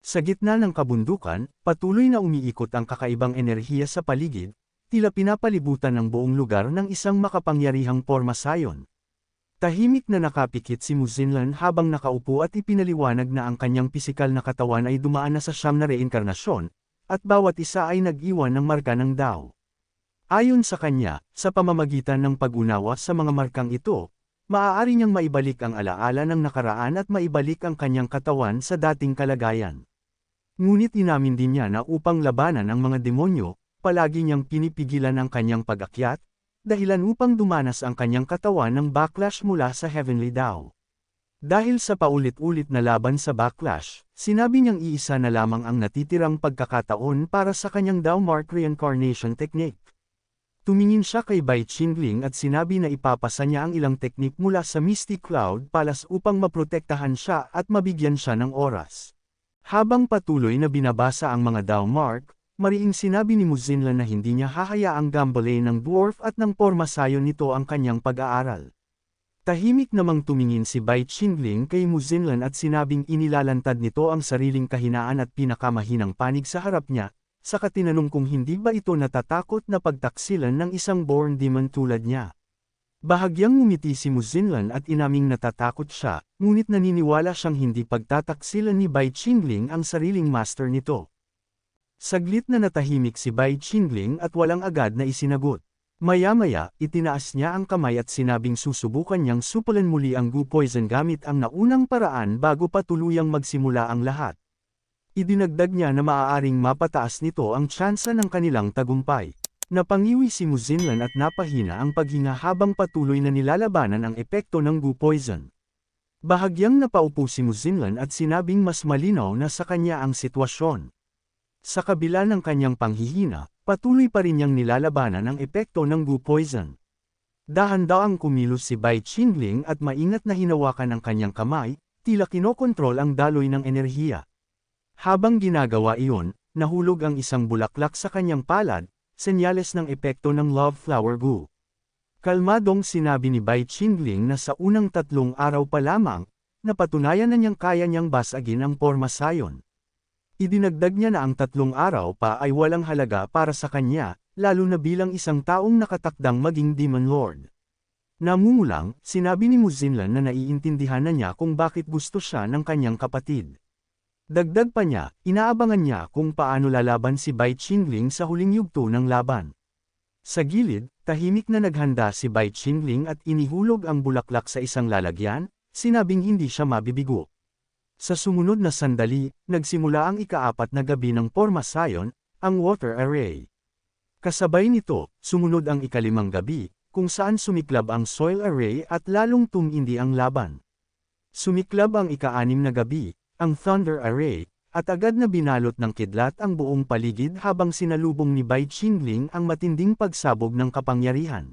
Sa gitna ng kabundukan, patuloy na umiikot ang kakaibang enerhiya sa paligid, tila pinapalibutan ng buong lugar ng isang makapangyarihang pormasayon. Tahimik na nakapikit si Muzinlan habang nakaupo at ipinaliwanag na ang kanyang pisikal na katawan ay dumaan na sa 9 na reinkarnasyon, at bawat isa ay nag-iwan ng marka ng Dao. Ayon sa kanya, sa pamamagitan ng pag-unawa sa mga markang ito, maaari niyang maibalik ang alaala ng nakaraan at maibalik ang kanyang katawan sa dating kalagayan. Ngunit inamin din niya na upang labanan ang mga demonyo, palagi niyang pinipigilan ang kanyang pag-akyat, dahilan upang dumanas ang kanyang katawan ng backlash mula sa Heavenly Dao. Dahil sa paulit-ulit na laban sa backlash, sinabi niyang iisa na lamang ang natitirang pagkakataon para sa kanyang Dao Mark Reincarnation Technique. Tumingin siya kay Bai Qingling at sinabi na ipapasa niya ang ilang teknik mula sa Misty Cloud Palace upang maprotektahan siya at mabigyan siya ng oras. Habang patuloy na binabasa ang mga Dao Mark, mariing sinabi ni Muzinlan na hindi niya hahayaang gambalain ng dwarf at ng pormasayon nito ang kanyang pag-aaral. Tahimik namang tumingin si Bai Qingling kay Muzinlan at sinabing inilalantad nito ang sariling kahinaan at pinakamahinang panig sa harap niya, saka tinanong kung hindi ba ito natatakot na pagtaksilan ng isang born demon tulad niya. Bahagyang ngumiti si Muzinlan at inaming natatakot siya, ngunit naniniwala siyang hindi pagtataksilan ni Bai Qingling ang sariling master nito. Saglit na natahimik si Bai Qingling at walang agad na isinagot. Maya-maya, itinaas niya ang kamay at sinabing susubukan niyang supulan muli ang Gu Poison gamit ang naunang paraan bago pa tuluyang magsimula ang lahat. Idinagdag niya na maaaring mapataas nito ang tsansa ng kanilang tagumpay. Napangiwi si Muzinlan at napahina ang paghinga habang patuloy na nilalabanan ang epekto ng Gu Poison. Bahagyang napaupo si Muzinlan at sinabing mas malinaw na sa kanya ang sitwasyon. Sa kabila ng kanyang panghihina, patuloy pa rin niyang nilalabanan ang epekto ng Gu Poison. Dahan-daang kumilos si Bai Qingling at maingat na hinawakan ang kanyang kamay, tila kinokontrol ang daloy ng enerhiya. Habang ginagawa iyon, nahulog ang isang bulaklak sa kanyang palad, senyales ng epekto ng Love Flower Gu. Kalmadong sinabi ni Bai Qingling na sa unang 3 araw pa lamang, napatunayan na niyang kaya niyang basagin ang pormasayon. Idinagdag niya na ang 3 araw pa ay walang halaga para sa kanya, lalo na bilang isang taong nakatakdang maging Demon Lord. Namumulang, sinabi ni Muzinlan na naiintindihan na niya kung bakit gusto siya ng kanyang kapatid. Dagdag pa niya, inaabangan niya kung paano lalaban si Bai Qingling sa huling yugto ng laban. Sa gilid, tahimik na naghanda si Bai Qingling at inihulog ang bulaklak sa isang lalagyan, sinabing hindi siya mabibigo. Sa sumunod na sandali, nagsimula ang ika-4 na gabi ng pormasayon, ang Water Array. Kasabay nito, sumunod ang ika-5 gabi, kung saan sumiklab ang Soil Array at lalong tumindi ang laban. Sumiklab ang ika-6 na gabi, ang Thunder Array, at agad na binalot ng kidlat ang buong paligid habang sinalubong ni Bai Qingling ang matinding pagsabog ng kapangyarihan.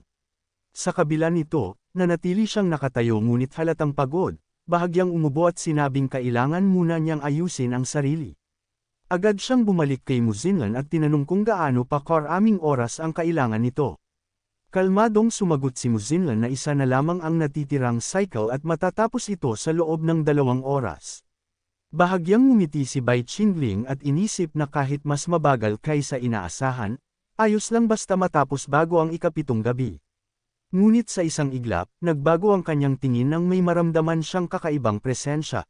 Sa kabila nito, nanatili siyang nakatayo ngunit halatang pagod. Bahagyang umubo at sinabing kailangan muna niyang ayusin ang sarili. Agad siyang bumalik kay Muzinlan at tinanong kung gaano pa karaming oras ang kailangan nito. Kalmadong sumagot si Muzinlan na isa na lamang ang natitirang cycle at matatapos ito sa loob ng 2 oras. Bahagyang ngumiti si Bai Qingling at inisip na kahit mas mabagal kaysa inaasahan, ayos lang basta matapos bago ang ika-7 gabi. Ngunit sa isang iglap, nagbago ang kanyang tingin nang may maramdaman siyang kakaibang presensya.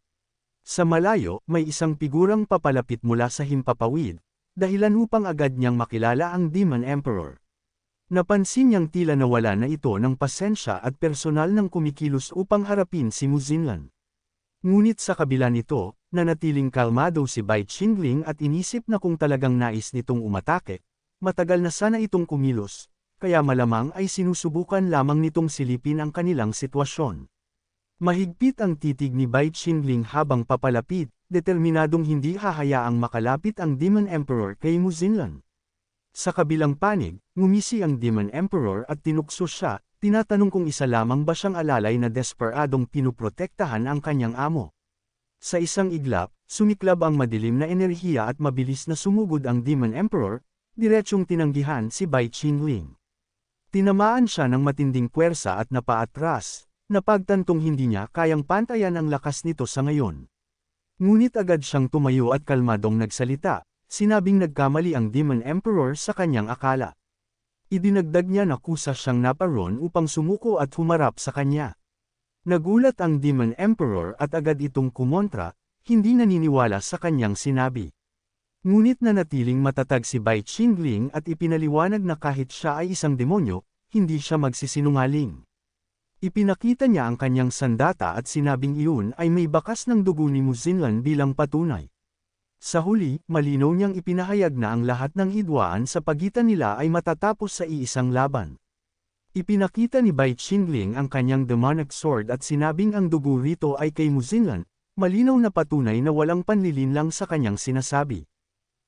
Sa malayo, may isang figurang papalapit mula sa himpapawid, dahilan upang agad niyang makilala ang Demon Emperor. Napansin niyang tila nawala na ito ng pasensya at personal nang kumikilos upang harapin si Muzinlan. Ngunit sa kabila nito, nanatiling kalmado si Bai Qingling at inisip na kung talagang nais nitong umatake, matagal na sana itong kumilos. Kaya malamang ay sinusubukan lamang nitong silipin ang kanilang sitwasyon. Mahigpit ang titig ni Bai Qingling habang papalapit, determinadong hindi hahayaang makalapit ang Demon Emperor kay Muzinlan. Sa kabilang panig, ngumisi ang Demon Emperor at tinukso siya, tinatanong kung isa lamang ba siyang alalay na desperadong pinuprotektahan ang kanyang amo. Sa isang iglap, sumiklab ang madilim na enerhiya at mabilis na sumugod ang Demon Emperor, diretsyong tinanggihan si Bai Qingling. Tinamaan siya ng matinding puwersa at napaatras, napagtantong hindi niya kayang pantayan ang lakas nito sa ngayon. Ngunit agad siyang tumayo at kalmadong nagsalita, sinabing nagkamali ang Demon Emperor sa kanyang akala. Idinagdag niya na kusa siyang naparoon upang sumuko at humarap sa kanya. Nagulat ang Demon Emperor at agad itong kumontra, hindi naniniwala sa kanyang sinabi. Ngunit nanatiling matatag si Bai Qingling at ipinaliwanag na kahit siya ay isang demonyo, hindi siya magsisinungaling. Ipinakita niya ang kanyang sandata at sinabing iyon ay may bakas ng dugo ni Mu Xinlan bilang patunay. Sa huli, malinaw niyang ipinahayag na ang lahat ng hidwaan sa pagitan nila ay matatapos sa iisang laban. Ipinakita ni Bai Qingling ang kanyang demonic sword at sinabing ang dugo rito ay kay Mu Xinlan, malinaw na patunay na walang panlilinlang sa kanyang sinasabi.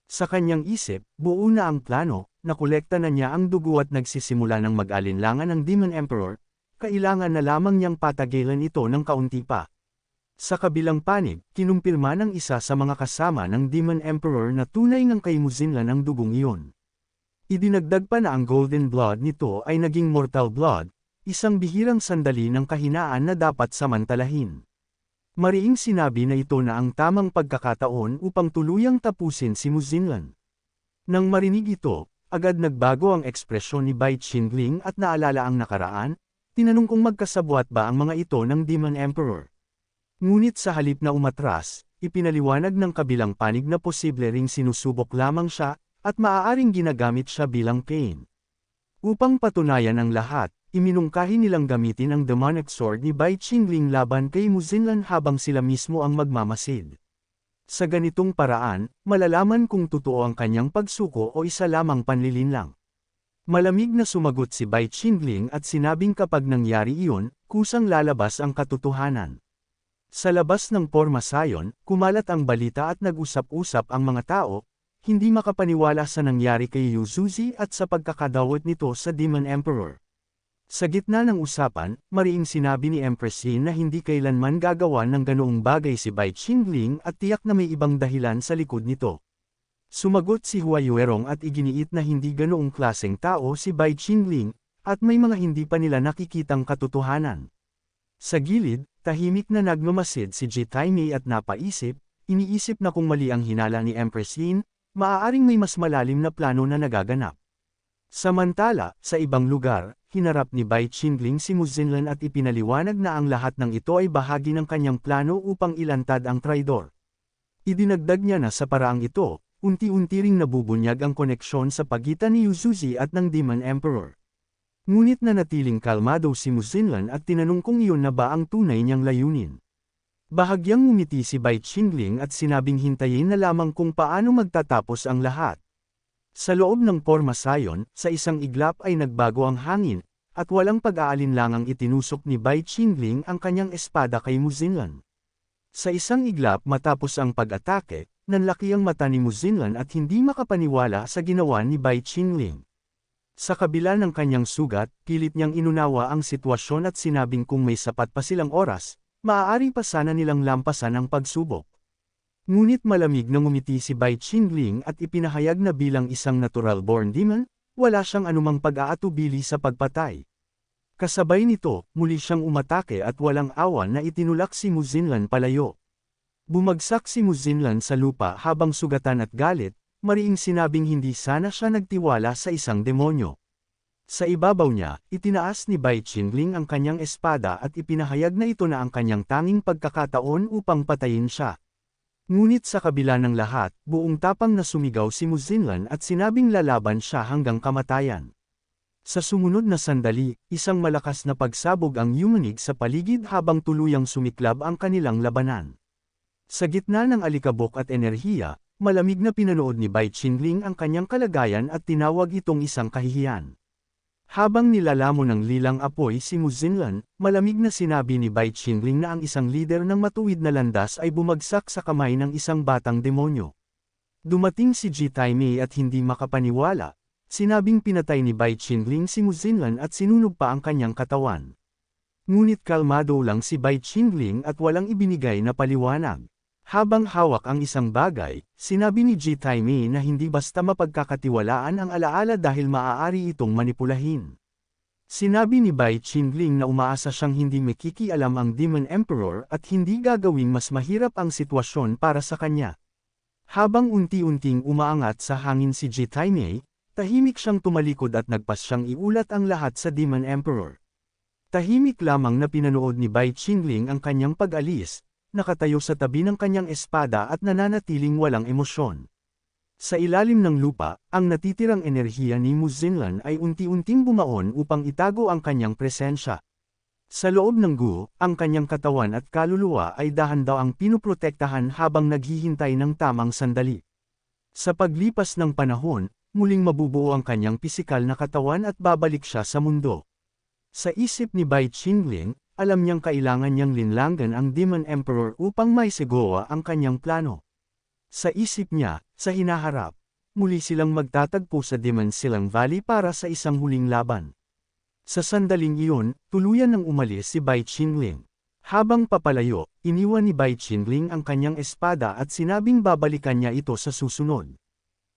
Sa kanyang isip, buo na ang plano, nakolekta na niya ang dugo at nagsisimula ng mag-alinlangan ng Demon Emperor, kailangan na lamang niyang patagilan ito ng kaunti pa. Sa kabilang panig, kinumpirma ng isa sa mga kasama ng Demon Emperor na tunay ngang kay Mu Xinlan ang dugong iyon. Idinagdag pa na ang golden blood nito ay naging mortal blood, isang bihirang sandali ng kahinaan na dapat samantalahin. Mariing sinabi na ito na ang tamang pagkakataon upang tuluyang tapusin si Mu Xinlan. Nang marinig ito, agad nagbago ang ekspresyon ni Bai Qingling at naalala ang nakaraan, tinanong kung magkasabwat ba ang mga ito ng Demon Emperor. Ngunit sa halip na umatras, ipinaliwanag ng kabilang panig na posible ring sinusubok lamang siya, at maaaring ginagamit siya bilang pain. Upang patunayan ang lahat, iminungkahi nilang gamitin ang demonic sword ni Bai Qingling laban kay Mu Xinlan habang sila mismo ang magmamasid. Sa ganitong paraan, malalaman kung totoo ang kanyang pagsuko o isa lamang panlilinlang. Malamig na sumagot si Bai Qingling at sinabing kapag nangyari iyon, kusang lalabas ang katotohanan. Sa labas ng pormasayon, kumalat ang balita at nag-usap-usap ang mga tao, hindi makapaniwala sa nangyari kay Yu Zuzi at sa pagkakadawat nito sa Demon Emperor. Sa gitna ng usapan, mariing sinabi ni Empress Yin na hindi kailanman gagawa ng ganoong bagay si Bai Qingling at tiyak na may ibang dahilan sa likod nito. Sumagot si Hua Yuerong at iginiit na hindi ganoong klaseng tao si Bai Qingling, at may mga hindi pa nila nakikitang katotohanan. Sa gilid, tahimik na nagmamasid si Ji Taimei at iniisip na kung mali ang hinala ni Empress Yin, maaaring may mas malalim na plano na nagaganap. Samantala, sa ibang lugar, hinarap ni Bai Qingling si Mu Xinlan at ipinaliwanag na ang lahat ng ito ay bahagi ng kanyang plano upang ilantad ang traidor. Idinagdag niya na sa paraang ito, unti-unti ring nabubunyag ang koneksyon sa pagitan ni Yu Zuzi at ng Demon Emperor. Ngunit nanatiling kalmado si Mu Xinlan at tinanong kung iyon na ba ang tunay niyang layunin. Bahagyang ngumiti si Bai Qingling at sinabing hintayin na lamang kung paano magtatapos ang lahat. Sa loob ng pormasayon, sa isang iglap ay nagbago ang hangin, at walang pag-aalinlangang itinusok ni Bai Qingling ang kanyang espada kay Mu Xinlan. Sa isang iglap matapos ang pag-atake, nanlaki ang mata ni Mu Xinlan at hindi makapaniwala sa ginawa ni Bai Qingling. Sa kabila ng kanyang sugat, pilit niyang inunawa ang sitwasyon at sinabing kung may sapat pa silang oras, maaari pa sana nilang lampasan ang pagsubok. Ngunit malamig na ngumiti si Bai Qingling at ipinahayag na bilang isang natural-born demon, wala siyang anumang pag-aatubili sa pagpatay. Kasabay nito, muli siyang umatake at walang awan na itinulak si Mu Xinlan palayo. Bumagsak si Mu Xinlan sa lupa habang sugatan at galit, mariing sinabing hindi sana siya nagtiwala sa isang demonyo. Sa ibabaw niya, itinaas ni Bai Qingling ang kanyang espada at ipinahayag na ito na ang kanyang tanging pagkakataon upang patayin siya. Ngunit sa kabila ng lahat, buong tapang na sumigaw si Mu Xinlan at sinabing lalaban siya hanggang kamatayan. Sa sumunod na sandali, isang malakas na pagsabog ang yumanig sa paligid habang tuluyang sumiklab ang kanilang labanan. Sa gitna ng alikabok at enerhiya, malamig na pinanood ni Bai Qingling ang kanyang kalagayan at tinawag itong isang kahihiyan. Habang nilalamon ng lilang apoy si Mu Xinlan, malamig na sinabi ni Bai Qingling na ang isang lider ng matuwid na landas ay bumagsak sa kamay ng isang batang demonyo. Dumating si Ji Taimei at hindi makapaniwala, sinabing pinatay ni Bai Qingling si Mu Xinlan at sinunog pa ang kanyang katawan. Ngunit kalmado lang si Bai Qingling at walang ibinigay na paliwanag. Habang hawak ang isang bagay, sinabi ni Ji Taimei na hindi basta mapagkakatiwalaan ang alaala dahil maaari itong manipulahin. Sinabi ni Bai Qingling na umaasa siyang hindi makikialam ang Demon Emperor at hindi gagawing mas mahirap ang sitwasyon para sa kanya. Habang unti-unting umaangat sa hangin si Ji Taimei, tahimik siyang tumalikod at nagpas siyang iulat ang lahat sa Demon Emperor. Tahimik lamang na pinanood ni Bai Qingling ang kanyang pag-alis, nakatayo sa tabi ng kanyang espada at nananatiling walang emosyon. Sa ilalim ng lupa, ang natitirang enerhiya ni Mu Xinlan ay unti-unting bumaon upang itago ang kanyang presensya. Sa loob ng guho, ang kanyang katawan at kaluluwa ay dahan-dahang pinuprotektahan habang naghihintay ng tamang sandali. Sa paglipas ng panahon, muling mabubuo ang kanyang pisikal na katawan at babalik siya sa mundo. Sa isip ni Bai Qingling, alam niyang kailangan niyang linlangan ang Demon Emperor upang maisagawa ang kanyang plano. Sa isip niya, sa hinaharap, muli silang magtatagpo sa Demon Silang Valley para sa isang huling laban. Sa sandaling iyon, tuluyan nang umalis si Bai Qingling. Habang papalayo, iniwan ni Bai Qingling ang kanyang espada at sinabing babalikan niya ito sa susunod.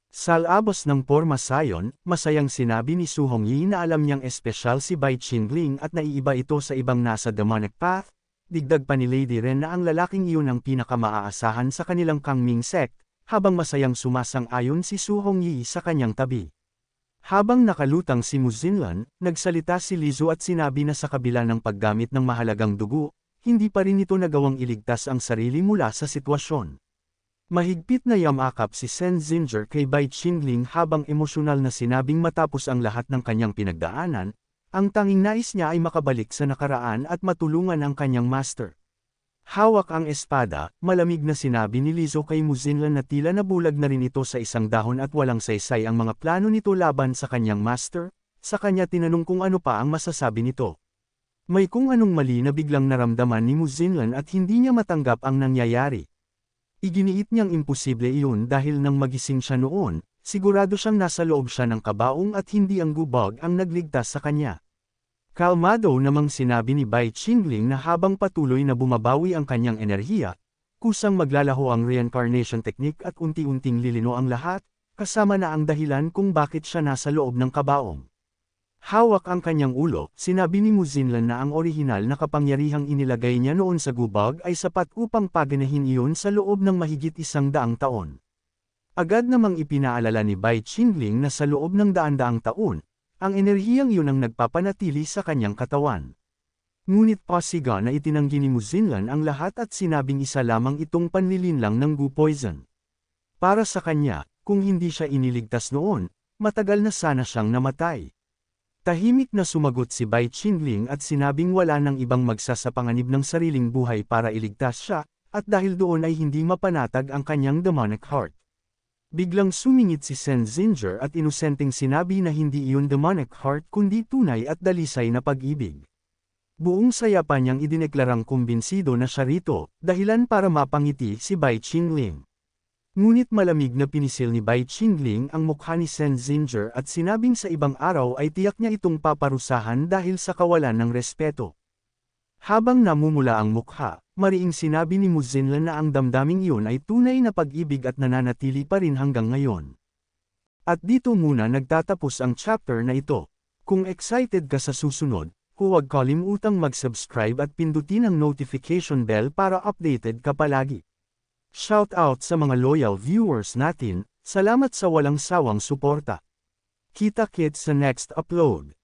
Sa labas ng Porma Sion, masayang sinabi ni Su Hongyi na alam niyang espesyal si Bai Qingling at naiiba ito sa ibang nasa demonic path. Digdag pa ni Lady Ren na ang lalaking iyon ang pinakamaaasahan sa kanilang Kangming sect, habang masayang sumasang-ayon si Su Hongyi sa kanyang tabi. Habang nakalutang si Mu Xinlan, nagsalita si Lizu at sinabi na sa kabila ng paggamit ng mahalagang dugo, hindi pa rin ito nagawang iligtas ang sarili mula sa sitwasyon. Mahigpit na yamakap si Sen Zinger kay Bai Qingling habang emosyonal na sinabing matapos ang lahat ng kanyang pinagdaanan, ang tanging nais niya ay makabalik sa nakaraan at matulungan ang kanyang master. Hawak ang espada, malamig na sinabi ni Lizu kay Mu Xinlan na tila nabulag na rin ito sa isang dahon at walang saysay ang mga plano nito laban sa kanyang master. Sa kanya tinanong kung ano pa ang masasabi nito. May kung anong mali na biglang naramdaman ni Mu Xinlan at hindi niya matanggap ang nangyayari. Iginiit niyang imposible iyon dahil nang magising siya noon, sigurado siyang nasa loob siya ng kabaong at hindi ang gubag ang nagligtas sa kanya. Kalmado namang sinabi ni Bai Qingling na habang patuloy na bumabawi ang kanyang enerhiya, kusang maglalaho ang reincarnation technique at unti-unting lilino ang lahat, kasama na ang dahilan kung bakit siya nasa loob ng kabaong. Hawak ang kanyang ulo, sinabi ni Mu Xinlan na ang orihinal na kapangyarihang inilagay niya noon sa gubag ay sapat upang paganahin iyon sa loob ng mahigit 100 taon. Agad namang ipinaalala ni Bai Qingling na sa loob ng daan-daang taon, ang enerhiyang yun ang nagpapanatili sa kanyang katawan. Ngunit pasiga na itinanggi ni Mu Xinlan ang lahat at sinabing isa lamang itong panlilinlang ng Gu Poison. Para sa kanya, kung hindi siya iniligtas noon, matagal na sana siyang namatay. Tahimik na sumagot si Bai Qingling at sinabing wala nang ibang magsasapanganib ng sariling buhay para iligtas siya, at dahil doon ay hindi mapanatag ang kanyang demonic heart. Biglang sumingit si Sen Zinger at inosenteng sinabi na hindi iyon demonic heart kundi tunay at dalisay na pag-ibig. Buong saya pa niyang idineklarang kumbinsido na siya rito, dahilan para mapangiti si Bai Qingling. Ngunit malamig na pinisil ni Bai Qingling ang mukha ni Sen Zinger at sinabing sa ibang araw ay tiyak niya itong paparusahan dahil sa kawalan ng respeto. Habang namumula ang mukha, mariing sinabi ni Mu Xinlan na ang damdaming iyon ay tunay na pag-ibig at nananatili pa rin hanggang ngayon. At dito muna nagtatapos ang chapter na ito. Kung excited ka sa susunod, huwag kalimutang mag-subscribe at pindutin ang notification bell para updated ka palagi. Shout out sa mga loyal viewers natin, salamat sa walang sawang suporta. Kita-kits sa next upload.